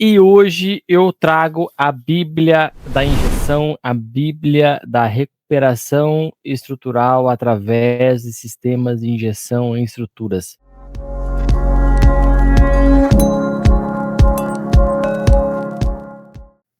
E hoje eu trago a Bíblia da injeção, a Bíblia da recuperação estrutural através de sistemas de injeção em estruturas.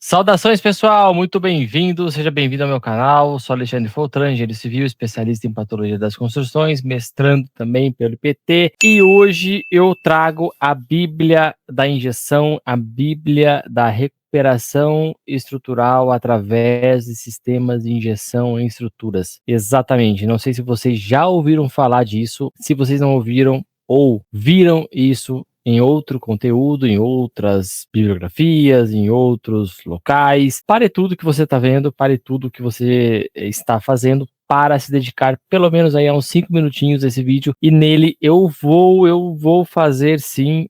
Saudações, pessoal! Muito bem-vindo, seja bem-vindo ao meu canal. Sou Alexandre Foltran, engenheiro civil, especialista em patologia das construções, mestrando também pelo IPT. E hoje eu trago a Bíblia da injeção, a Bíblia da recuperação estrutural através de sistemas de injeção em estruturas. Exatamente, não sei se vocês já ouviram falar disso. Se vocês não ouviram ou viram isso em outro conteúdo, em outras bibliografias, em outros locais. Pare tudo que você está vendo, pare tudo que você está fazendo para se dedicar pelo menos aí a uns 5 minutinhos desse vídeo, e nele eu vou fazer sim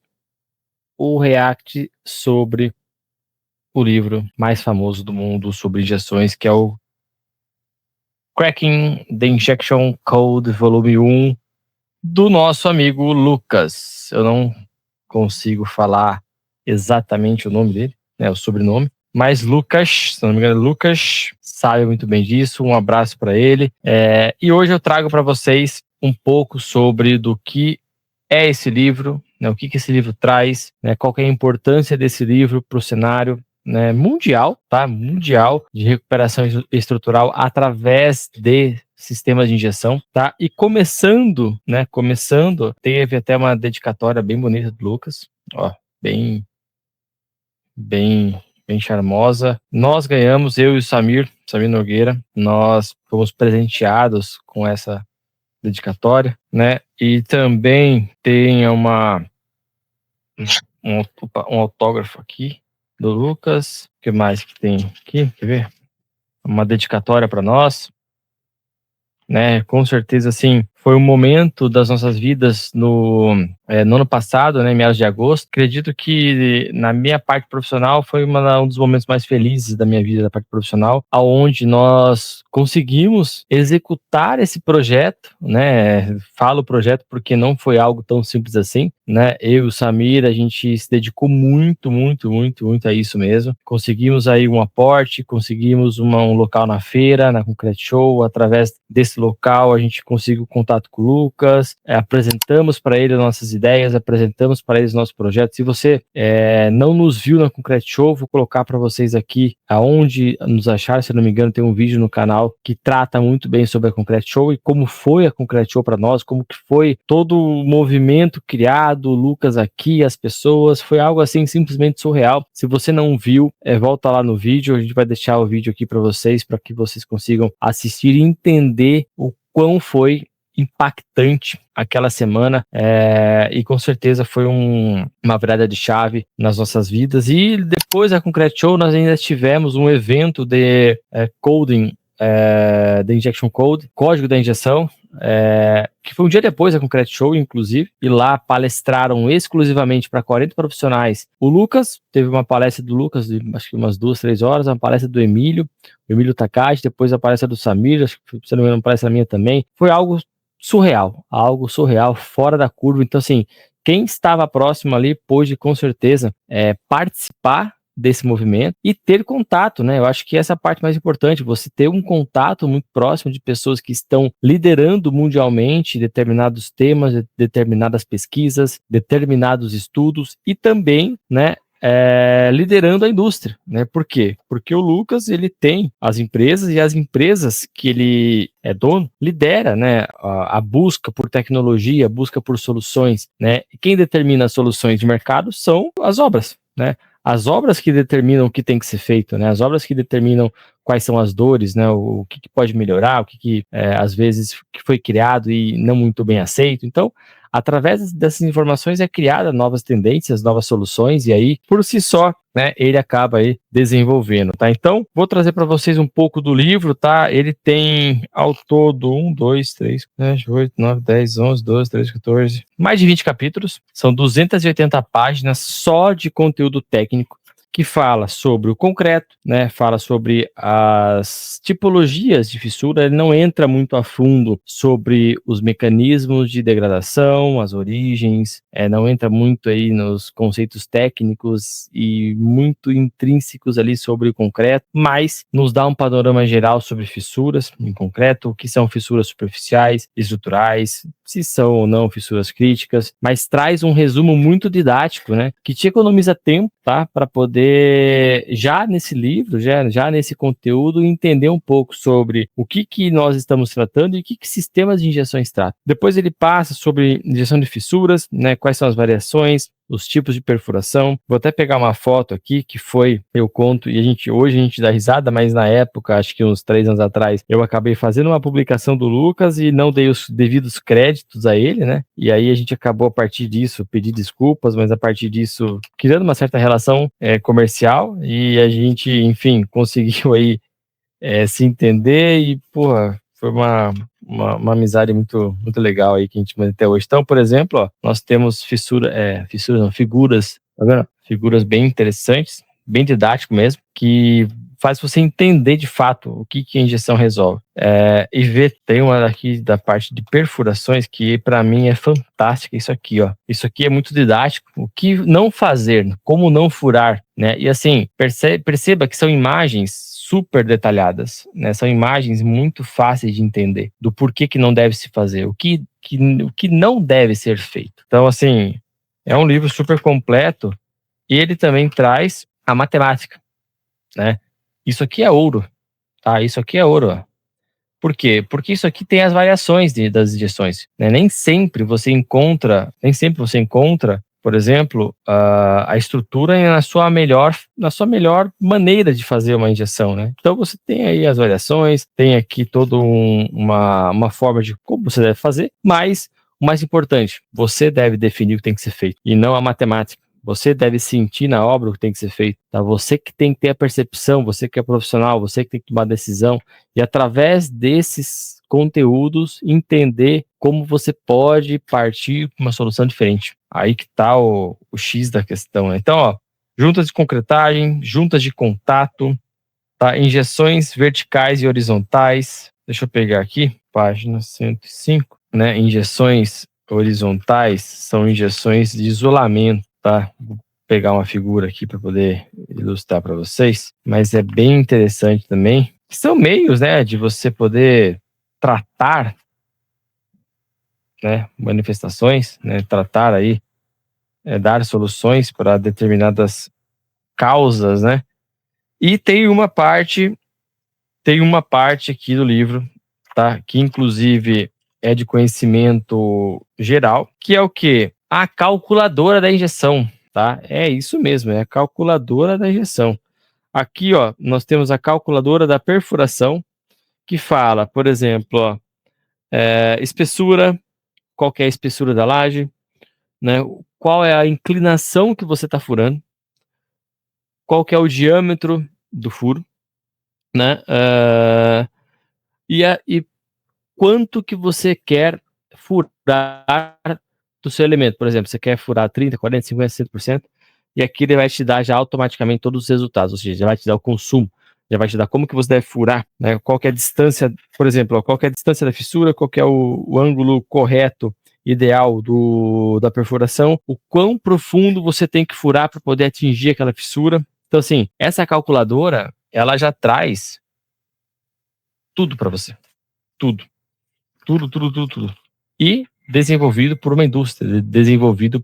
o react sobre o livro mais famoso do mundo sobre injeções, que é o Cracking the Injection Code Volume 1 do nosso amigo Lucas. Eu não consigo falar exatamente o nome dele, né, o sobrenome, mas Lucas, se não me engano, Lucas sabe muito bem disso. Um abraço para ele. E hoje eu trago para vocês um pouco sobre do que é esse livro, né, o que esse livro traz, né, qual que é a importância desse livro para o cenário, né, mundial, tá? Mundial de recuperação estrutural através de sistemas de injeção, tá? E começando, teve até uma dedicatória bem bonita do Lucas, ó, bem charmosa. Nós ganhamos, eu e o Samir Nogueira, nós fomos presenteados com essa dedicatória, né? E também tem um autógrafo aqui do Lucas. O que mais que tem aqui? Quer ver? Uma dedicatória para nós, né? Com certeza, assim, foi um momento das nossas vidas no ano passado, né, meados de agosto. Acredito que na minha parte profissional foi um dos momentos mais felizes da minha vida, da parte profissional, aonde nós conseguimos executar esse projeto, né? Falo projeto porque não foi algo tão simples assim, né? Eu e o Samir, a gente se dedicou muito a isso mesmo. Conseguimos aí um aporte, conseguimos um local na feira, na Concrete Show. Através desse local, a gente conseguiu contato com o Lucas, apresentamos para ele nossas ideias, apresentamos para eles nossos projetos. Se você não nos viu na Concrete Show, vou colocar para vocês aqui aonde nos achar. Se não me engano, tem um vídeo no canal que trata muito bem sobre a Concrete Show e como foi a Concrete Show para nós, como que foi todo o movimento criado, o Lucas aqui, as pessoas. Foi algo assim simplesmente surreal. Se você não viu, volta lá no vídeo, a gente vai deixar o vídeo aqui para vocês, para que vocês consigam assistir e entender o quão foi impactante aquela semana, e com certeza foi uma virada de chave nas nossas vidas. E depois da Concrete Show nós ainda tivemos um evento de coding, The Injection Code, código da injeção, que foi um dia depois da Concrete Show, inclusive, e lá palestraram exclusivamente para 40 profissionais. O Lucas, teve uma palestra do Lucas de acho que umas 2-3 horas, uma palestra do Emílio Takagi, depois a palestra do Samir, acho que, se não me engano, uma palestra minha também. Foi algo surreal, fora da curva. Então, assim, quem estava próximo ali pôde, com certeza, participar desse movimento e ter contato, né? Eu acho que essa é a parte mais importante, você ter um contato muito próximo de pessoas que estão liderando mundialmente determinados temas, determinadas pesquisas, determinados estudos e também, né, liderando a indústria, né? Por quê? Porque o Lucas, ele tem as empresas, e as empresas que ele é dono, lidera, né, a busca por tecnologia, a busca por soluções, né? E quem determina as soluções de mercado são as obras, né? As obras que determinam o que tem que ser feito, né? As obras que determinam quais são as dores, né? O que pode melhorar, o que às vezes que foi criado e não muito bem aceito. Então, através dessas informações é criada novas tendências, novas soluções, e aí, por si só, né, ele acaba aí desenvolvendo, tá? Então, vou trazer para vocês um pouco do livro, tá? Ele tem ao todo 1, 2, 3, 7, 8, 9, 10, 11, 12, 13, 14, mais de 20 capítulos. São 280 páginas só de conteúdo técnico. que fala sobre o concreto, né? Fala sobre as tipologias de fissura. Ele não entra muito a fundo sobre os mecanismos de degradação, as origens, não entra muito aí nos conceitos técnicos e muito intrínsecos ali sobre o concreto, mas nos dá um panorama geral sobre fissuras em concreto, o que são fissuras superficiais, estruturais, se são ou não fissuras críticas, mas traz um resumo muito didático, né, que te economiza tempo, tá, para poder, já nesse livro, já nesse conteúdo, entender um pouco sobre o que nós estamos tratando e o que sistemas de injeções tratam. Depois ele passa sobre injeção de fissuras, né, quais são as variações, os tipos de perfuração. Vou até pegar uma foto aqui, que foi, eu conto, e hoje a gente dá risada, mas na época, acho que uns 3 anos atrás, eu acabei fazendo uma publicação do Lucas e não dei os devidos créditos a ele, né? E aí a gente acabou, a partir disso, pedir desculpas, mas a partir disso, criando uma certa relação comercial, e a gente, enfim, conseguiu aí se entender e, porra, foi uma amizade muito, muito legal aí que a gente mantém até hoje. Então, por exemplo, ó, nós temos figuras, tá vendo? Figuras bem interessantes, bem didático mesmo, que faz você entender de fato o que a injeção resolve. E ver, tem uma aqui da parte de perfurações que para mim é fantástica, isso aqui, ó. Isso aqui é muito didático. O que não fazer, como não furar, né? E assim, perceba que são imagens super detalhadas, né? São imagens muito fáceis de entender do porquê que não deve se fazer, o que não deve ser feito. Então, assim, é um livro super completo e ele também traz a matemática, né? Isso aqui é ouro, tá? Isso aqui é ouro, ó. Por quê? Porque isso aqui tem as variações das injeções, né? Nem sempre você encontra, por exemplo, a estrutura na sua melhor maneira de fazer uma injeção, né? Então você tem aí as variações, tem aqui toda uma forma de como você deve fazer, mas o mais importante, você deve definir o que tem que ser feito, e não a matemática. Você deve sentir na obra o que tem que ser feito, tá? Você que tem que ter a percepção, você que é profissional, você que tem que tomar decisão, e através desses conteúdos entender como você pode partir para uma solução diferente. Aí que tá o X da questão, né? Então, ó, juntas de concretagem, juntas de contato, tá? Injeções verticais e horizontais. Deixa eu pegar aqui, página 105, né? Injeções horizontais são injeções de isolamento, tá? Vou pegar uma figura aqui para poder ilustrar para vocês, mas é bem interessante também. São meios, né, de você poder tratar, né, manifestações, né, tratar aí, dar soluções para determinadas causas, né? E tem uma parte aqui do livro, tá, que inclusive é de conhecimento geral, que é o quê? A calculadora da injeção, tá? É isso mesmo, é a calculadora da injeção. Aqui, ó, nós temos a calculadora da perfuração, que fala, por exemplo, ó, espessura, qual que é a espessura da laje, né? Qual é a inclinação que você está furando, qual que é o diâmetro do furo, né? E quanto que você quer furar do seu elemento. Por exemplo, você quer furar 30%, 40%, 50%, 60%, e aqui ele vai te dar já automaticamente todos os resultados, ou seja, já vai te dar o consumo, já vai te dar como que você deve furar, né? Qual que é a distância, por exemplo, ó, qual que é a distância da fissura, qual que é o ângulo correto, ideal da perfuração, o quão profundo você tem que furar para poder atingir aquela fissura. Então, assim, essa calculadora, ela já traz tudo para você. Tudo. E desenvolvido por uma indústria, desenvolvido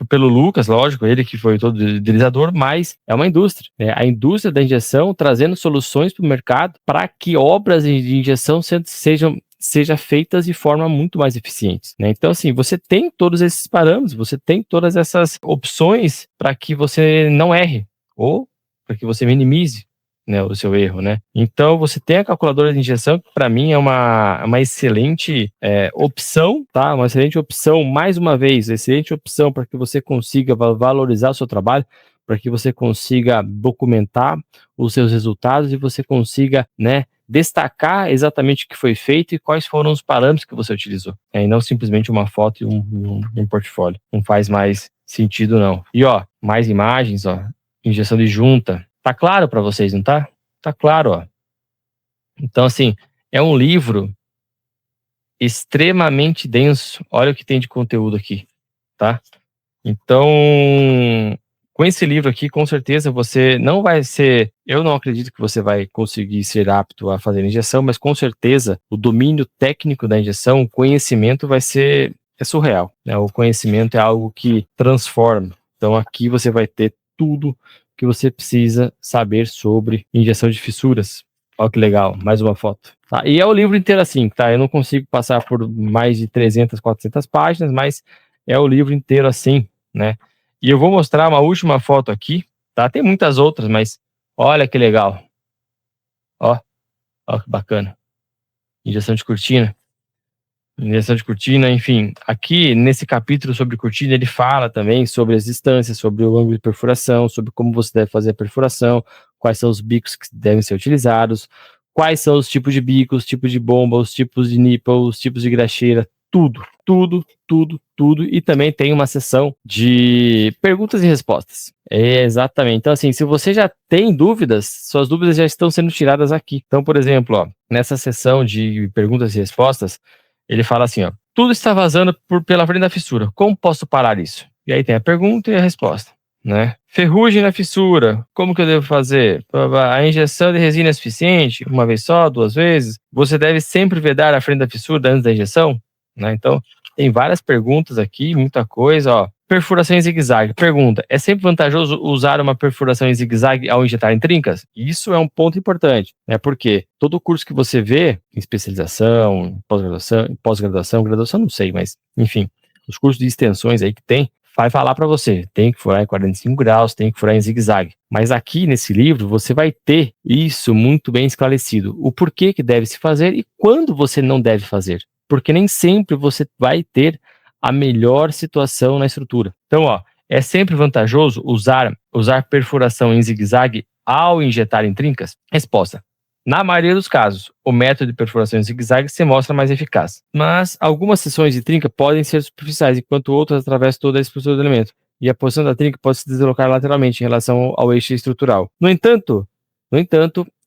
pelo Lucas, lógico, ele que foi todo idealizador, mas é uma indústria, né? A indústria da injeção trazendo soluções para o mercado para que obras de injeção sejam feitas de forma muito mais eficiente, né? Então, assim, você tem todos esses parâmetros, você tem todas essas opções para que você não erre, ou para que você minimize, né, o seu erro, né? Então você tem a calculadora de injeção, que para mim é uma excelente opção, tá? Uma excelente opção, mais uma vez, excelente opção para que você consiga valorizar o seu trabalho, para que você consiga documentar os seus resultados e você consiga, né, destacar exatamente o que foi feito e quais foram os parâmetros que você utilizou, e não simplesmente uma foto e um portfólio. Não faz mais sentido, não. E ó, mais imagens, ó. injeção de junta. Tá claro para vocês, não tá? Tá claro, ó. Então, assim, é um livro extremamente denso. Olha o que tem de conteúdo aqui, tá? Então, com esse livro aqui, com certeza você não vai ser... Eu não acredito que você vai conseguir ser apto a fazer injeção, mas com certeza o domínio técnico da injeção, o conhecimento vai ser... É surreal, né? O conhecimento é algo que transforma. Então, aqui você vai ter tudo que você precisa saber sobre injeção de fissuras. Olha que legal, mais uma foto. Tá, e é o livro inteiro assim, tá? Eu não consigo passar por mais de 300, 400 páginas, mas é o livro inteiro assim, né? E eu vou mostrar uma última foto aqui, tá? Tem muitas outras, mas olha que legal. Ó, ó que bacana. Injeção de cortina. Injeção de cortina, enfim. Aqui, nesse capítulo sobre cortina, ele fala também sobre as distâncias, sobre o ângulo de perfuração, sobre como você deve fazer a perfuração, quais são os bicos que devem ser utilizados, quais são os tipos de bicos, tipos de bomba, os tipos de nipple, os tipos de graxeira, tudo, tudo, tudo, tudo. E também tem uma seção de perguntas e respostas. É, exatamente. Então, assim, se você já tem dúvidas, suas dúvidas já estão sendo tiradas aqui. Então, por exemplo, ó, nessa seção de perguntas e respostas, ele fala assim, ó, tudo está vazando pela frente da fissura. Como posso parar isso? E aí tem a pergunta e a resposta, né? Ferrugem na fissura. Como que eu devo fazer? A injeção de resina é suficiente? Uma vez só? Duas vezes? Você deve sempre vedar a frente da fissura antes da injeção? Né? Então, tem várias perguntas aqui, muita coisa, ó. Perfuração em zigue-zague. Pergunta, é sempre vantajoso usar uma perfuração em zigue-zague ao injetar em trincas? Isso é um ponto importante, né? Porque todo curso que você vê, em especialização, pós-graduação, graduação não sei, mas enfim, os cursos de extensões aí que tem, vai falar para você, tem que furar em 45 graus, tem que furar em zigue-zague. Mas aqui nesse livro você vai ter isso muito bem esclarecido, o porquê que deve se fazer e quando você não deve fazer. Porque nem sempre você vai ter a melhor situação na estrutura. Então, ó, é sempre vantajoso usar perfuração em zigue-zague ao injetar em trincas? Resposta: na maioria dos casos, o método de perfuração em zigue-zague se mostra mais eficaz. Mas algumas seções de trinca podem ser superficiais, enquanto outras atravessam toda a estrutura do elemento. E a posição da trinca pode se deslocar lateralmente em relação ao eixo estrutural. No entanto,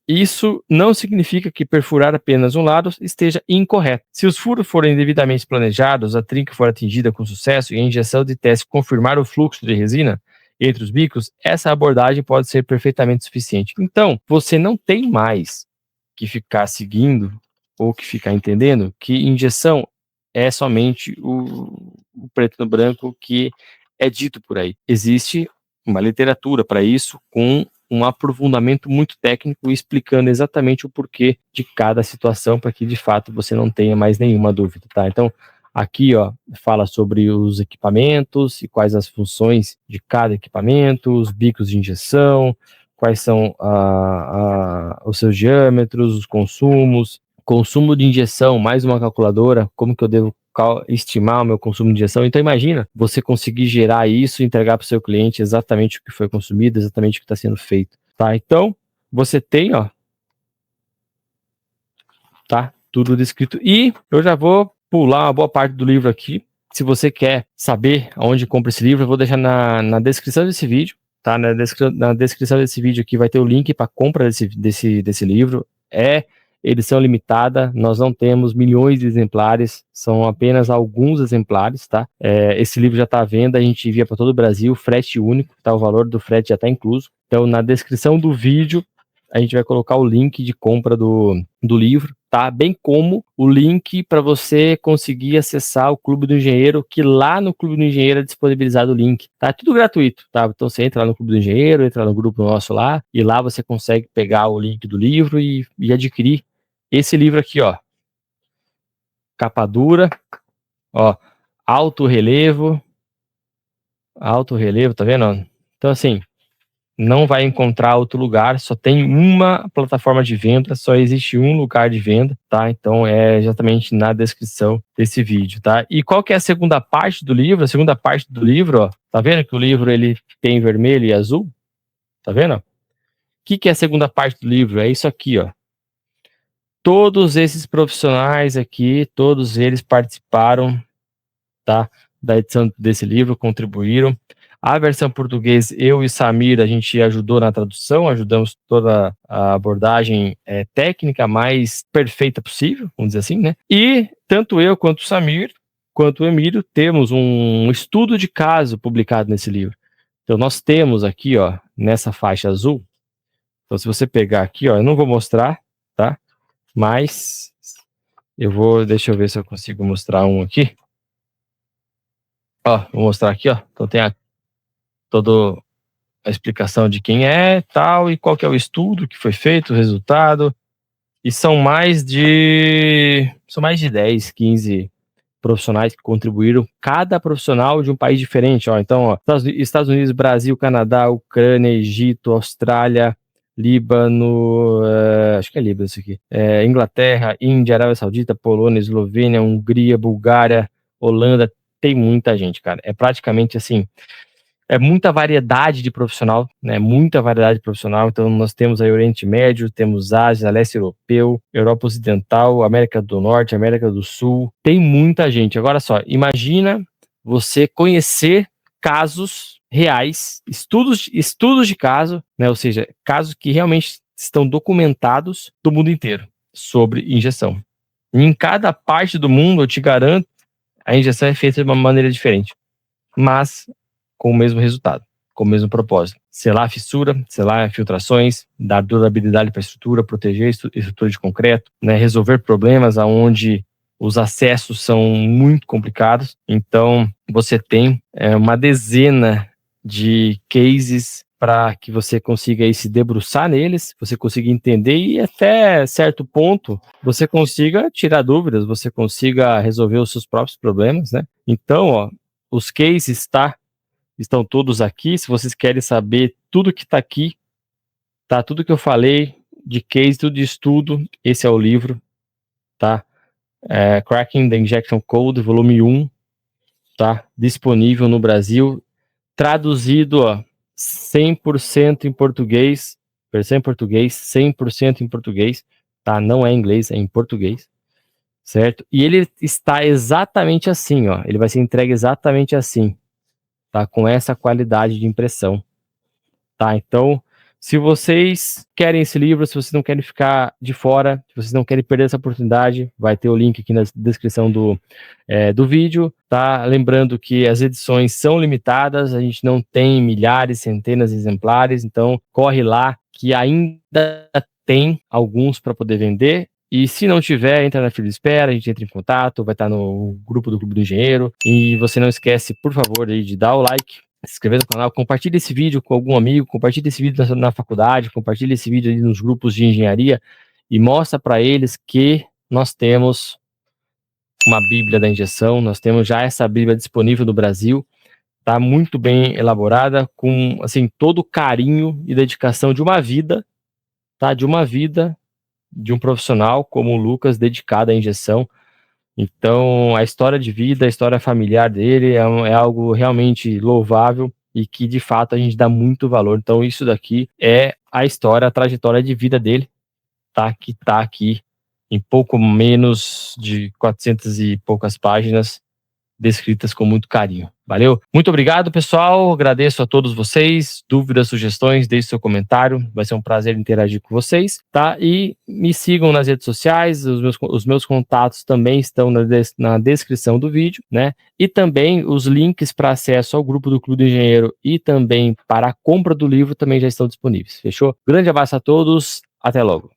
isso não significa que perfurar apenas um lado esteja incorreto. Se os furos forem devidamente planejados, a trinca for atingida com sucesso e a injeção de teste confirmar o fluxo de resina entre os bicos, essa abordagem pode ser perfeitamente suficiente. Então, você não tem mais que ficar seguindo ou que ficar entendendo que injeção é somente o preto no branco que é dito por aí. Existe uma literatura para isso com um aprofundamento muito técnico explicando exatamente o porquê de cada situação para que de fato você não tenha mais nenhuma dúvida, tá? Então, aqui, ó, fala sobre os equipamentos e quais as funções de cada equipamento, os bicos de injeção, quais são os seus diâmetros, os consumos, consumo de injeção, mais uma calculadora, como que eu devo estimar o meu consumo de injeção. Então imagina você conseguir gerar isso e entregar para o seu cliente exatamente o que foi consumido, exatamente o que está sendo feito, tá? Então você tem, ó, tá? Tudo descrito. E eu já vou pular uma boa parte do livro aqui. Se você quer saber aonde compra esse livro, eu vou deixar na descrição desse vídeo, tá? Na descrição desse vídeo aqui vai ter o link para compra desse livro. É edição limitada, nós não temos milhões de exemplares, são apenas alguns exemplares, tá? Esse livro já está à venda, a gente envia para todo o Brasil, frete único, tá? O valor do frete já está incluso. Então, na descrição do vídeo, a gente vai colocar o link de compra do livro, tá? Bem como o link para você conseguir acessar o Clube do Engenheiro, que lá no Clube do Engenheiro é disponibilizado o link, tá? Tudo gratuito, tá? Então você entra lá no Clube do Engenheiro, entra no grupo nosso lá, e lá você consegue pegar o link do livro e adquirir esse livro aqui, ó. Capa dura, ó, alto relevo, tá vendo? Então assim, não vai encontrar outro lugar, só tem uma plataforma de venda, só existe um lugar de venda, tá? Então é exatamente na descrição desse vídeo, tá? E qual que é a segunda parte do livro? A segunda parte do livro, ó, tá vendo que o livro ele tem vermelho e azul? Tá vendo? O que é a segunda parte do livro? É isso aqui, ó. Todos esses profissionais aqui, todos eles participaram, tá, da edição desse livro, contribuíram. A versão português, eu e Samir, a gente ajudou na tradução, ajudamos toda a abordagem técnica mais perfeita possível, vamos dizer assim, né? E tanto eu quanto o Samir, quanto o Emílio, temos um estudo de caso publicado nesse livro. Então, nós temos aqui, ó, nessa faixa azul. Então, se você pegar aqui, ó, eu não vou mostrar, tá? Mas deixa eu ver se eu consigo mostrar um aqui. Ó, vou mostrar aqui, ó. Então tem toda a explicação de quem é, tal, e qual que é o estudo que foi feito, o resultado. E são mais de 10, 15 profissionais que contribuíram, cada profissional de um país diferente, ó. Então, ó, Estados Unidos, Brasil, Canadá, Ucrânia, Egito, Austrália, Líbano, acho que é Líbano isso aqui, Inglaterra, Índia, Arábia Saudita, Polônia, Eslovênia, Hungria, Bulgária, Holanda, tem muita gente, cara. É praticamente assim, é muita variedade de profissional, né? Muita variedade profissional. Então, nós temos aí Oriente Médio, temos Ásia, Leste Europeu, Europa Ocidental, América do Norte, América do Sul. Tem muita gente. Agora só, imagina você conhecer casos reais, estudos de caso, né? Ou seja, casos que realmente estão documentados do mundo inteiro sobre injeção. E em cada parte do mundo, eu te garanto, a injeção é feita de uma maneira diferente, mas com o mesmo resultado, com o mesmo propósito. Selar a fissura, selar infiltrações, dar durabilidade para a estrutura, proteger a estrutura de concreto, né, resolver problemas onde os acessos são muito complicados. Então, você tem uma dezena de cases para que você consiga aí se debruçar neles, você consiga entender e até certo ponto você consiga tirar dúvidas, você consiga resolver os seus próprios problemas, né? Então, ó, os cases estão todos aqui. Se vocês querem saber tudo que está aqui, tá? Tudo que eu falei de case, tudo de estudo, esse é o livro, tá? Cracking the Injection Code, volume 1, tá? Disponível no Brasil, traduzido, ó, 100% em português, versão em português, 100% em português, tá? Não é em inglês, é em português, certo? E ele está exatamente assim, ó, ele vai ser entregue exatamente assim, tá? Com essa qualidade de impressão, tá? Então, se vocês querem esse livro, se vocês não querem ficar de fora, se vocês não querem perder essa oportunidade, vai ter o link aqui na descrição do vídeo, tá? Lembrando que as edições são limitadas, a gente não tem milhares, centenas de exemplares, então corre lá que ainda tem alguns para poder vender. E se não tiver, entra na fila de espera, a gente entra em contato, vai estar no grupo do Clube do Engenheiro. E você não esquece, por favor, de dar o like, se inscrever no canal, compartilhe esse vídeo com algum amigo, compartilhe esse vídeo na faculdade, compartilhe esse vídeo ali nos grupos de engenharia e mostra para eles que nós temos uma Bíblia da injeção, nós temos já essa Bíblia disponível no Brasil, tá muito bem elaborada, com assim todo o carinho e dedicação de uma vida, tá? De uma vida de um profissional como o Lucas, dedicado à injeção. Então, a história de vida, a história familiar dele é algo realmente louvável e que, de fato, a gente dá muito valor. Então, isso daqui é a história, a trajetória de vida dele, tá? Que tá aqui em pouco menos de 400 e poucas páginas, descritas com muito carinho. Valeu? Muito obrigado, pessoal. Agradeço a todos vocês. Dúvidas, sugestões, deixe seu comentário. Vai ser um prazer interagir com vocês, tá? E me sigam nas redes sociais. Os meus contatos também estão na descrição do vídeo, né? E também os links para acesso ao grupo do Clube do Engenheiro e também para a compra do livro também já estão disponíveis. Fechou? Grande abraço a todos. Até logo.